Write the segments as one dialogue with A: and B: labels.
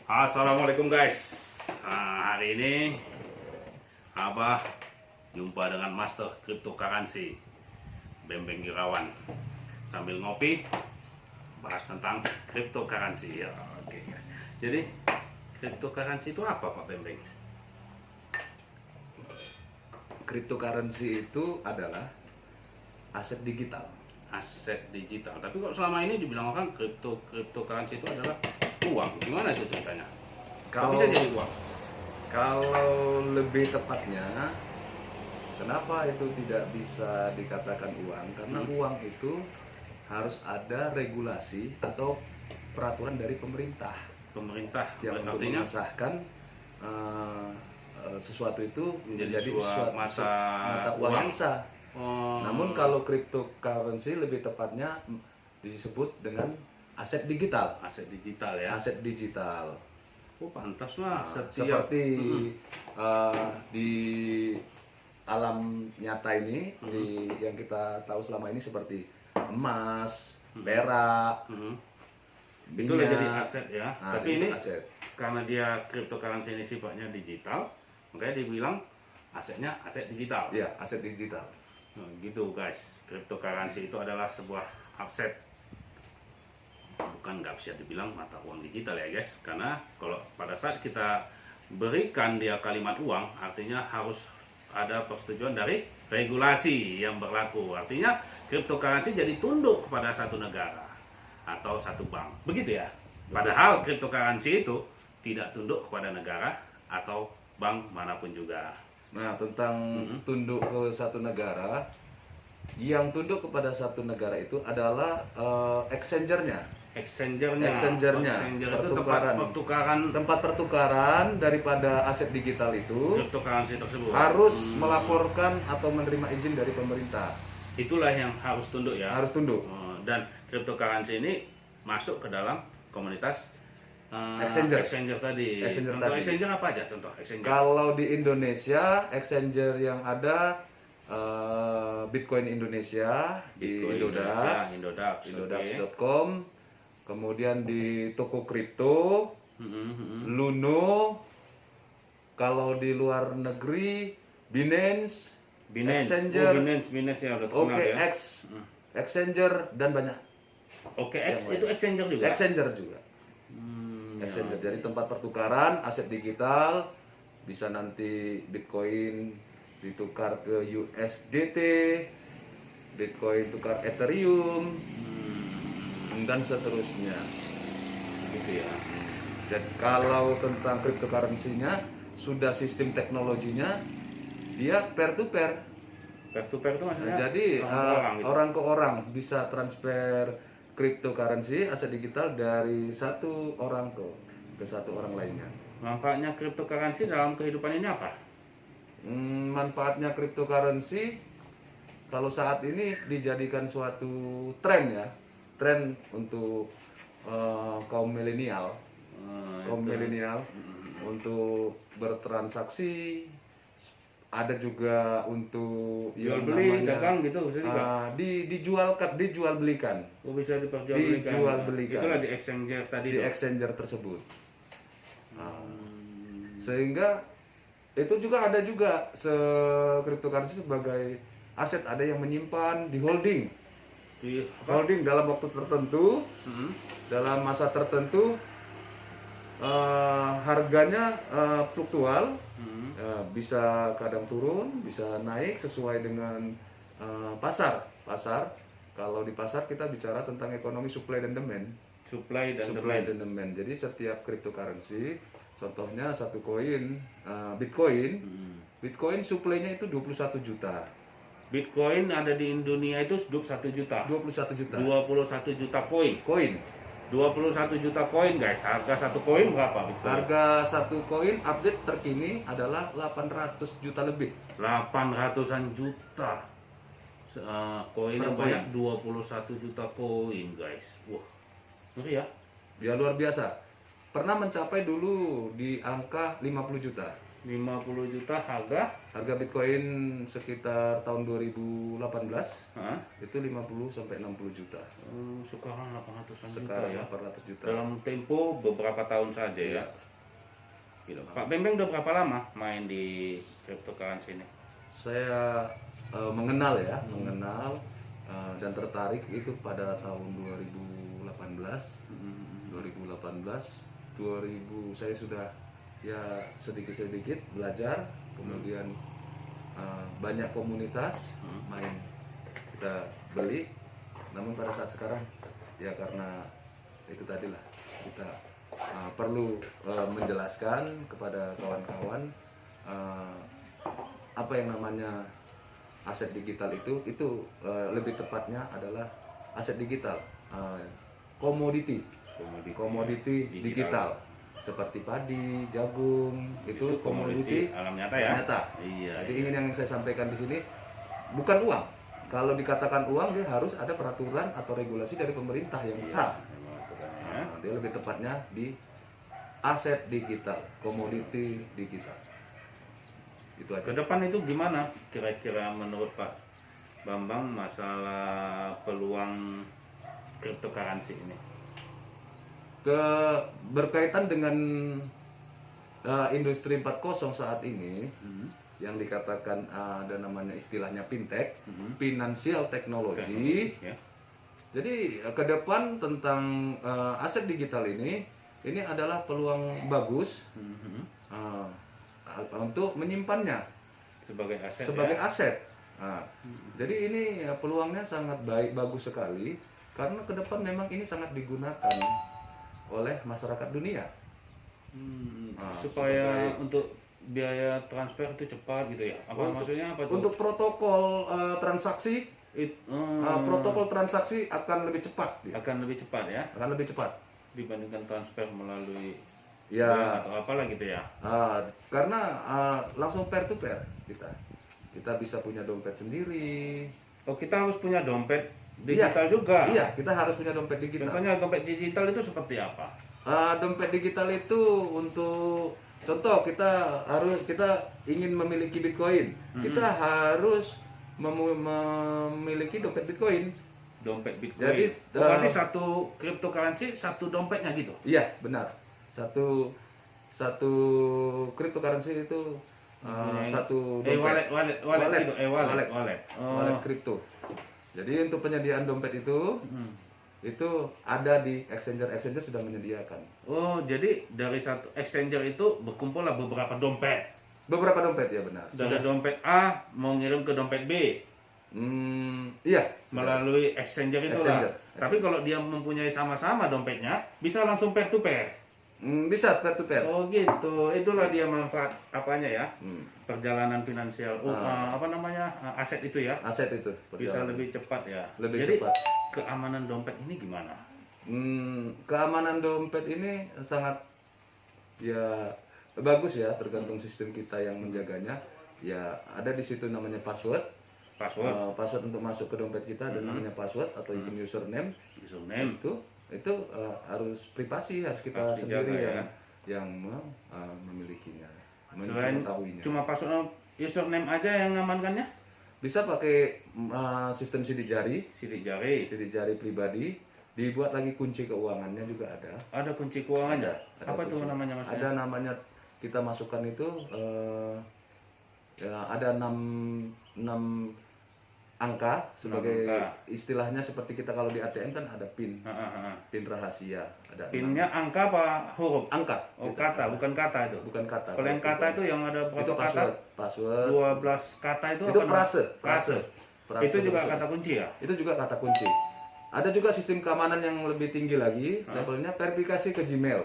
A: Assalamualaikum guys. Hari ini Abah jumpa dengan Master Cryptocurrency Bembeng Irawan sambil ngopi bahas tentang cryptocurrency ya. Oke guys. Jadi cryptocurrency itu apa Pak Bembeng?
B: Cryptocurrency itu adalah aset digital.
A: Aset digital. Tapi kok selama ini dibilang orang cryptocurrency itu adalah uang. Gimana itu ceritanya? Kok bisa jadi uang?
B: Kalau lebih tepatnya, kenapa itu tidak bisa dikatakan uang? Karena uang itu harus ada regulasi atau peraturan dari pemerintah
A: Pemerintah
B: yang untuk
A: artinya
B: mengesahkan sesuatu itu menjadi
A: suatu
B: mata uang yang sah. Namun kalau cryptocurrency lebih tepatnya disebut dengan aset digital.
A: aset digital ya.
B: Aset digital.
A: Oh pantas lah.
B: Seperti di alam nyata ini, yang kita tahu selama ini seperti emas, perak,
A: Itulah jadi
B: minyak.
A: aset ya.
B: Nah,
A: Tapi
B: itu
A: ini
B: aset.
A: karena dia cryptocurrency ini sifatnya digital, makanya dibilang asetnya aset digital.
B: Ya, aset digital.
A: Nah, gitu guys. Cryptocurrency itu adalah sebuah aset, bukan nggak bisa dibilang mata uang digital ya guys, karena kalau pada saat kita berikan dia kalimat uang, artinya harus ada persetujuan dari regulasi yang berlaku. Artinya cryptocurrency jadi tunduk kepada satu negara atau satu bank, begitu ya. Padahal cryptocurrency itu tidak tunduk kepada negara atau bank manapun juga.
B: Nah, tentang tunduk ke satu negara, yang tunduk kepada satu negara itu adalah exchangernya.
A: Exchangernya
B: Exchanger
A: itu
B: tempat pertukaran daripada aset digital itu
A: cryptocurrency tersebut
B: harus melaporkan atau menerima izin dari pemerintah.
A: Itulah yang harus tunduk ya.
B: Harus tunduk.
A: Dan cryptocurrency ini masuk ke dalam komunitas exchanger tadi. Contoh exchanger apa aja? Contoh exchanger.
B: Kalau di Indonesia, exchanger yang ada Bitcoin Indonesia,
A: Bitcoin
B: di
A: Indodax,
B: Indodax.com, kemudian di toko kripto, Luno. Kalau di luar negeri, Binance, Exchanger,
A: Binance ya udah terkenal ya.
B: OKX, Exchanger dan banyak.
A: OKX itu exchanger juga.
B: Exchanger juga. Exchanger, jadi tempat pertukaran aset digital, bisa nanti Bitcoin ditukar ke USDT, Bitcoin tukar Ethereum, dan seterusnya.
A: Gitu ya.
B: Dan kalau tentang cryptocurrency-nya, sudah sistem teknologinya, dia peer to peer.
A: Peer to peer itu maksudnya
B: Jadi
A: gitu.
B: orang ke orang bisa transfer cryptocurrency aset digital dari satu orang ke satu orang lainnya.
A: Manfaatnya cryptocurrency dalam kehidupan ini apa?
B: Manfaatnya cryptocurrency kalau saat ini dijadikan suatu tren ya, tren untuk kaum milenial, untuk bertransaksi. Ada juga untuk
A: Jual beli, dagang gitu bisa juga.
B: dijual belikan.
A: Oh, bisa diperjualbelikan.
B: Dijual belikan.
A: Itulah di exchanger tadi.
B: Di exchanger tersebut. Sehingga itu juga ada juga cryptocurrency sebagai aset, ada yang menyimpan di holding. Holding dalam waktu tertentu, dalam masa tertentu, harganya fluktual. Bisa kadang turun, bisa naik sesuai dengan pasar. Kalau di pasar kita bicara tentang ekonomi supply dan demand.
A: Supply dan
B: demand. Jadi setiap cryptocurrency, contohnya satu koin Bitcoin supply-nya itu 21 juta.
A: Bitcoin ada di dunia itu 21 juta.
B: 21 juta.
A: 21 juta koin. 21 juta koin guys. Harga satu koin berapa Bitcoin?
B: Harga satu koin update terkini adalah 800 juta lebih.
A: 800-an juta. Koinnya banyak, 21 juta koin guys. Wah, ngeri ya.
B: Ya luar biasa. Pernah mencapai dulu di angka 50 juta.
A: 50 juta harga.
B: Harga Bitcoin sekitar tahun 2018
A: Hah?
B: itu 50 sampai 60 juta.
A: Sekarang 800-an juta
B: Sekarang
A: ya.
B: 800 juta.
A: Dalam tempo beberapa tahun saja ya. Gitu. Pak Bembeng udah berapa lama main di cryptocurrency ini?
B: Saya mengenal ya, dan tertarik itu pada tahun 2018. 2000 saya sudah ya sedikit-sedikit belajar, kemudian banyak komunitas main, kita beli. Namun pada saat sekarang ya karena itu tadilah kita perlu menjelaskan kepada kawan-kawan apa yang namanya aset digital itu lebih tepatnya adalah aset digital, komoditi digital seperti padi, jagung, itu komoditi
A: alam nyata ya.
B: nyata.
A: Iya.
B: Jadi ingin yang saya sampaikan di sini bukan uang. Kalau dikatakan uang, dia harus ada peraturan atau regulasi dari pemerintah yang sah. Dia lebih tepatnya di aset digital, komoditi digital. Itu aja.
A: Ke depan itu gimana kira-kira menurut Pak Bambang masalah peluang cryptocurrency ini?
B: Berkaitan dengan industri 4.0 saat ini, yang dikatakan ada namanya istilahnya fintech, financial technology.
A: Ya.
B: Jadi ke depan tentang aset digital ini adalah peluang bagus untuk menyimpannya
A: sebagai aset.
B: Jadi ini peluangnya sangat bagus sekali karena ke depan memang ini sangat digunakan oleh masyarakat dunia.
A: Supaya untuk biaya transfer itu cepat gitu ya. Maksudnya apa tuh?
B: Untuk protokol transaksi protokol transaksi akan lebih cepat dia.
A: Akan lebih cepat ya.
B: Akan lebih cepat
A: dibandingkan transfer melalui
B: ya
A: atau apalah gitu ya.
B: Karena langsung pair to pair kita bisa punya dompet sendiri.
A: Oh, kita harus punya dompet digital juga.
B: Iya, kita harus punya dompet digital.
A: Contohnya dompet digital itu seperti apa?
B: Dompet digital itu untuk contoh kita ingin memiliki Bitcoin, kita harus memiliki dompet Bitcoin.
A: Dompet Bitcoin.
B: Jadi
A: berarti satu cryptocurrency satu dompetnya gitu.
B: Iya, benar. Satu cryptocurrency itu satu dompet. Wallet kripto. Jadi untuk penyediaan dompet itu ada di exchanger sudah menyediakan.
A: Oh, jadi dari satu exchanger itu berkumpullah beberapa dompet.
B: Beberapa dompet ya benar.
A: Dari dompet A mau ngirim ke dompet B.
B: Iya.
A: Melalui exchanger itulah. Tapi kalau dia mempunyai sama-sama dompetnya, bisa langsung pair to pair.
B: Bisa pair to pair.
A: Oh gitu. Itulah dia manfaat apanya ya? Perjalanan finansial. Aset itu ya.
B: Aset itu.
A: Bisa lebih cepat ya.
B: Jadi, cepat.
A: Keamanan dompet ini gimana?
B: Keamanan dompet ini sangat ya bagus ya, tergantung sistem kita yang menjaganya. Ya ada di situ namanya password untuk masuk ke dompet kita ada namanya password atau username itu harus privasi, harus kita sendiri yang memilikinya,
A: mengetahuinya. Cuma password username aja yang mengamankannya?
B: Bisa pakai sistem sidik jari pribadi, dibuat lagi kunci keuangannya juga ada.
A: Ada kunci keuangannya? Ada apa tuh namanya maksudnya?
B: Ada namanya, kita masukkan itu ada 6 angka sebagai istilahnya seperti kita kalau di ATM kan ada PIN. PIN rahasia. Ada
A: PIN-nya angka apa huruf?
B: Angka.
A: Oh, kata, bukan kata itu.
B: Bukan kata.
A: Kalau yang kata itu yang ada berapa
B: itu
A: kata?
B: Password.
A: 12 kata itu
B: apa?
A: Frase. Itu juga kata kunci ya?
B: Itu juga kata kunci. Ada juga sistem keamanan yang lebih tinggi lagi, levelnya verifikasi ke Gmail.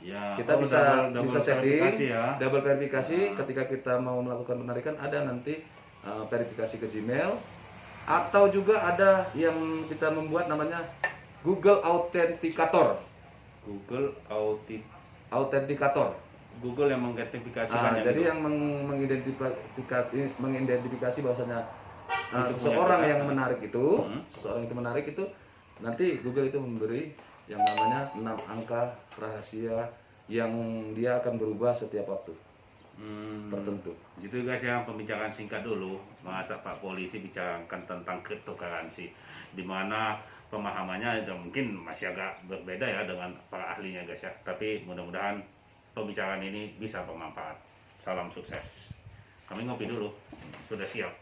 A: Ya,
B: kita bisa setting double
A: Ya.
B: verifikasi ketika kita mau melakukan penarikan, ada nanti verifikasi ke Gmail, atau juga ada yang kita membuat namanya Google Authenticator. Google yang mengidentifikasikan. Jadi yang mengidentifikasi bahwasanya seseorang yang menarik itu, nanti Google itu memberi yang namanya 6 angka rahasia yang dia akan berubah setiap waktu. tertentu.
A: Gitu guys ya, pembicaraan singkat dulu. Masa Pak Polisi bicarakan tentang cryptocurrency, di mana pemahamannya mungkin masih agak berbeda ya dengan para ahlinya guys ya. Tapi mudah-mudahan pembicaraan ini bisa bermanfaat. Salam sukses. Kami ngopi dulu, sudah siap.